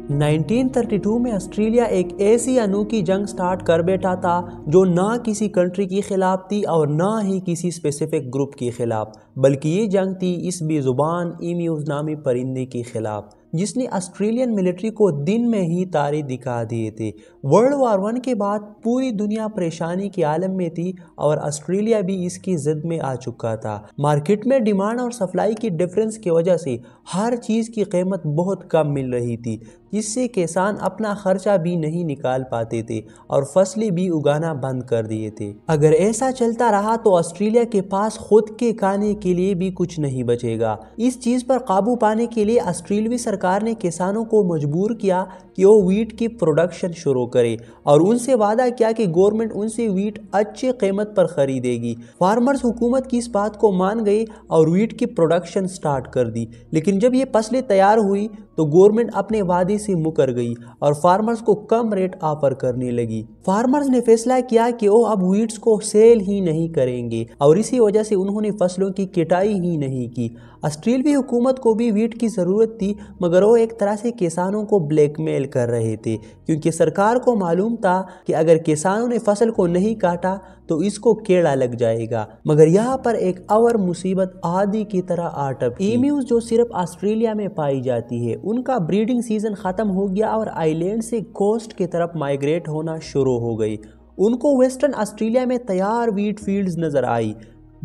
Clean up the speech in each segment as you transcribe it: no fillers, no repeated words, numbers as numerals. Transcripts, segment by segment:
1932 میں آسٹریلیا ایک ایسی انوکھی جنگ سٹارٹ کر بیٹھا تھا جو نہ کسی کنٹری کے خلاف تھی اور نہ ہی کسی اسپیسیفک گروپ کے خلاف، بلکہ یہ جنگ تھی اس بے زبان ایمیوز نامی پرندے کے خلاف جس نے آسٹریلین ملٹری کو دن میں ہی تارے دکھا دیے تھے۔ ورلڈ وار 1 کے بعد پوری دنیا پریشانی کے عالم میں تھی اور آسٹریلیا بھی اس کی زد میں آ چکا تھا۔ مارکیٹ میں ڈیمانڈ اور سپلائی کی ڈفرنس کی وجہ سے ہر چیز کی قیمت بہت کم مل رہی تھی، جس سے کسان اپنا خرچہ بھی نہیں نکال پاتے تھے اور فصلیں بھی اگانا بند کر دیے تھے۔ اگر ایسا چلتا رہا تو آسٹریلیا کے پاس خود کے کھانے کے لیے بھی کچھ نہیں بچے گا۔ اس چیز پر قابو پانے کے لیے آسٹریلوی سرکار نے کسانوں کو مجبور کیا کہ وہ ویٹ کی پروڈکشن شروع کرے اور ان سے وعدہ کیا کہ گورنمنٹ ان سے ویٹ اچھی قیمت پر خریدے گی۔ فارمرز حکومت کی اس بات کو مان گئے اور ویٹ کی پروڈکشن سٹارٹ کر دی، لیکن جب یہ فصلیں تیار ہوئی تو گورنمنٹ اپنے وعدے سے مکر گئی اور فارمرز کو کم ریٹ آفر کرنے لگی۔ فارمرز نے فیصلہ کیا کہ وہ اب ویٹس کو سیل ہی نہیں کریں گے اور اسی وجہ سے انہوں نے فصلوں کی کٹائی ہی نہیں کی۔ آسٹریلوی حکومت کو بھی ویٹ کی ضرورت تھی، مگر وہ ایک طرح سے کسانوں کو بلیک میل کر رہے تھے، کیونکہ سرکار کو معلوم تھا کہ اگر کسانوں نے فصل کو نہیں کاٹا تو اس کو کیڑا لگ جائے گا۔ مگر یہاں پر ایک اور مصیبت عادی کی طرح آ ٹپکی۔ ایمیوز جو صرف آسٹریلیا میں پائی جاتی ہے، ان کا بریڈنگ سیزن ختم ہو گیا اور آئی لینڈ سے کوسٹ کی طرف مائیگریٹ ہونا شروع ہو گئی۔ ان کو ویسٹرن آسٹریلیا میں تیار ویٹ فیلڈز نظر آئی۔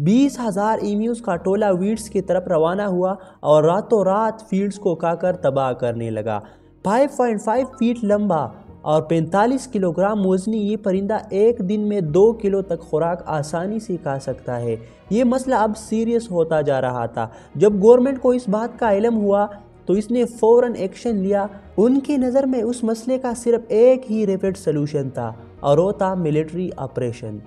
20,000 ایمیوز کا ٹولہ ویٹس کی طرف روانہ ہوا اور راتوں رات فیلڈز کو کھا کر تباہ کرنے لگا۔ 5.5 فیٹ لمبا اور 45 کلوگرام وزنی یہ پرندہ ایک دن میں 2 کلو تک خوراک آسانی سے کھا سکتا ہے۔ یہ مسئلہ اب سیریس ہوتا جا رہا تھا۔ جب گورنمنٹ کو اس بات کا علم ہوا تو اس نے فوراً ایکشن لیا۔ ان کی نظر میں اس مسئلے کا صرف ایک ہی ریپڈ سلوشن تھا اور وہ تھا ملٹری آپریشن۔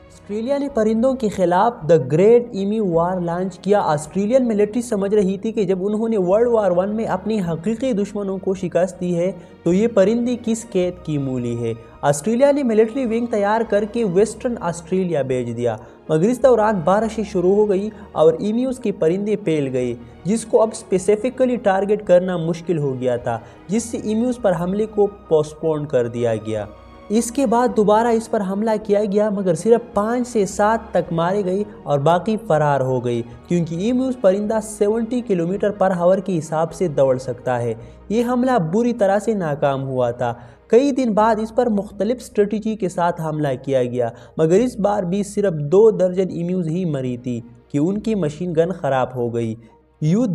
آسٹریلیا نے پرندوں کے خلاف دی گریٹ ایمیو وار لانچ کیا۔ آسٹریلین ملٹری سمجھ رہی تھی کہ جب انہوں نے ورلڈ وار 1 میں اپنی حقیقی دشمنوں کو شکست دی ہے تو یہ پرندے کس قید کی مولی ہے۔ آسٹریلیا نے ملٹری ونگ تیار کر کے ویسٹرن آسٹریلیا بھیج دیا، مگر اس دوران بارشیں شروع ہو گئی اور ایمیوز کے پرندے پھیل گئے، جس کو اب اسپیسیفکلی ٹارگٹ کرنا مشکل ہو گیا تھا، جس سے ایمیوز پر حملے کو پوسٹ پون کر دیا گیا۔ اس کے بعد دوبارہ اس پر حملہ کیا گیا، مگر صرف 5 سے 7 تک مارے گئے اور باقی فرار ہو گئی، کیونکہ ایمیوز پرندہ 70 کلومیٹر پر آور کے حساب سے دوڑ سکتا ہے۔ یہ حملہ بری طرح سے ناکام ہوا تھا۔ کئی دن بعد اس پر مختلف اسٹریٹجی کے ساتھ حملہ کیا گیا، مگر اس بار بھی صرف 2 درجن ایمیوز ہی مری تھی کہ ان کی مشین گن خراب ہو گئی۔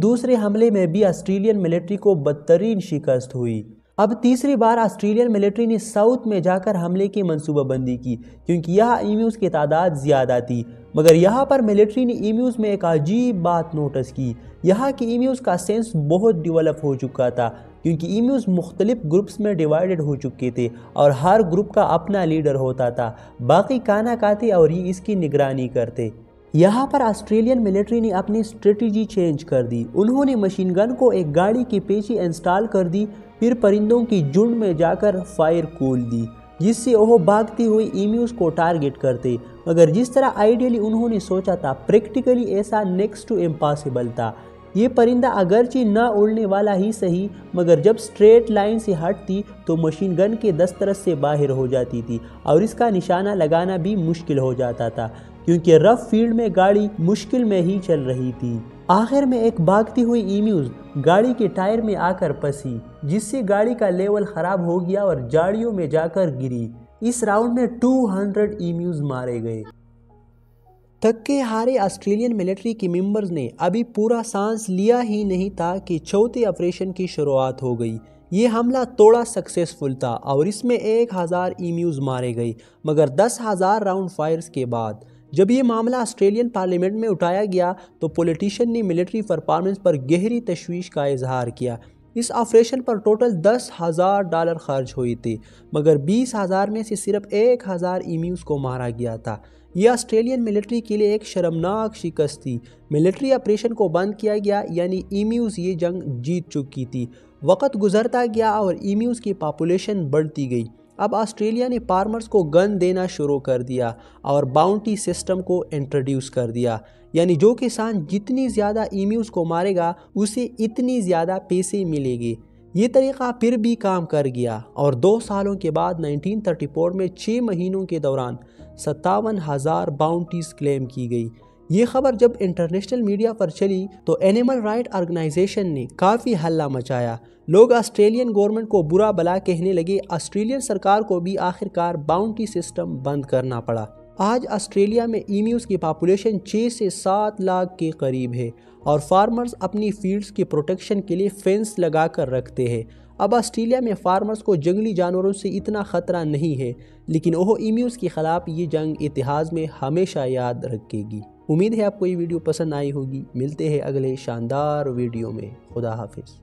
دوسرے حملے میں بھی آسٹریلین ملٹری کو بدترین شکست ہوئی۔ اب تیسری بار آسٹریلین ملٹری نے ساؤتھ میں جا کر حملے کی منصوبہ بندی کی، کیونکہ یہاں ایمیوز کی تعداد زیادہ تھی۔ مگر یہاں پر ملٹری نے ایمیوز میں ایک عجیب بات نوٹس کی۔ یہاں کی ایمیوز کا سینس بہت ڈیولپ ہو چکا تھا، کیونکہ ایمیوز مختلف گروپس میں ڈیوائیڈڈ ہو چکے تھے اور ہر گروپ کا اپنا لیڈر ہوتا تھا۔ باقی کھانا کھاتے اور یہ اس کی نگرانی کرتے۔ یہاں پر آسٹریلین ملٹری نے اپنی اسٹریٹجی چینج کر دی۔ انہوں نے مشین گن کو ایک گاڑی کے پیچھے انسٹال کر دی، پھر پرندوں کی جھنڈ میں جا کر فائر کھول دی، جس سے وہ بھاگتی ہوئی ایمیوز کو ٹارگٹ کرتے۔ مگر جس طرح آئیڈیلی انہوں نے سوچا تھا، پریکٹیکلی ایسا نیکسٹ ٹو امپاسبل تھا۔ یہ پرندہ اگرچہ نہ اڑنے والا ہی صحیح، مگر جب سٹریٹ لائن سے ہٹتی تو مشین گن کے دسترس سے باہر ہو جاتی تھی اور اس کا نشانہ لگانا بھی مشکل ہو جاتا تھا، کیونکہ رف فیلڈ میں گاڑی مشکل میں ہی چل رہی تھی۔ آخر میں ایک بھاگتی ہوئی ایمیوز گاڑی کے ٹائر میں آ کر پھنسی، جس سے گاڑی کا لیول خراب ہو گیا اور جھاڑیوں میں جا کر گری۔ اس راؤنڈ میں 200 ایمیوز مارے گئے۔ تھکے ہارے آسٹریلین ملٹری کے ممبرز نے ابھی پورا سانس لیا ہی نہیں تھا کہ چوتھے آپریشن کی شروعات ہو گئی۔ یہ حملہ تھوڑا سکسیسفل تھا اور اس میں 1000 ایمیوز مارے گئے، مگر 10,000 راؤنڈ فائرز کے بعد جب یہ معاملہ آسٹریلین پارلیمنٹ میں اٹھایا گیا تو پولیٹیشین نے ملٹری پرفارمنس پر گہری تشویش کا اظہار کیا۔ اس آپریشن پر ٹوٹل $10,000 خرچ ہوئے تھے، مگر 20,000 میں سے صرف 1,000 ایمیوز کو مارا گیا تھا۔ یہ آسٹریلین ملٹری کے لیے ایک شرمناک شکست تھی۔ ملٹری آپریشن کو بند کیا گیا، یعنی ایمیوز یہ جنگ جیت چکی تھی۔ وقت گزرتا گیا اور ایمیوز کی پاپولیشن بڑھتی گئی۔ اب آسٹریلیا نے فارمرز کو گن دینا شروع کر دیا اور باؤنٹی سسٹم کو انٹروڈیوس کر دیا، یعنی جو کسان جتنی زیادہ ایمیوز کو مارے گا اسے اتنی زیادہ پیسے ملیں گے۔ یہ طریقہ پھر بھی کام کر گیا اور 2 سالوں کے بعد 1934 میں 6 مہینوں کے دوران 57,000 باؤنٹیز کلیم کی گئی۔ یہ خبر جب انٹرنیشنل میڈیا پر چلی تو اینیمل رائٹ آرگنائزیشن نے کافی ہلہ مچایا۔ لوگ آسٹریلین گورنمنٹ کو برا بلا کہنے لگے۔ آسٹریلین سرکار کو بھی آخرکار باؤنٹی سسٹم بند کرنا پڑا۔ آج آسٹریلیا میں ایمیوز کی پاپولیشن 6 سے 7 لاکھ کے قریب ہے اور فارمرز اپنی فیلڈز کی پروٹیکشن کے لیے فینس لگا کر رکھتے ہیں۔ اب آسٹریلیا میں فارمرز کو جنگلی جانوروں سے اتنا خطرہ نہیں ہے، لیکن اوہو ایمیوز کے خلاف یہ جنگ اتہاس میں ہمیشہ یاد رکھے گی۔ امید ہے آپ کو یہ ویڈیو پسند آئی ہوگی۔ ملتے ہیں اگلے شاندار ویڈیو میں۔ خدا حافظ۔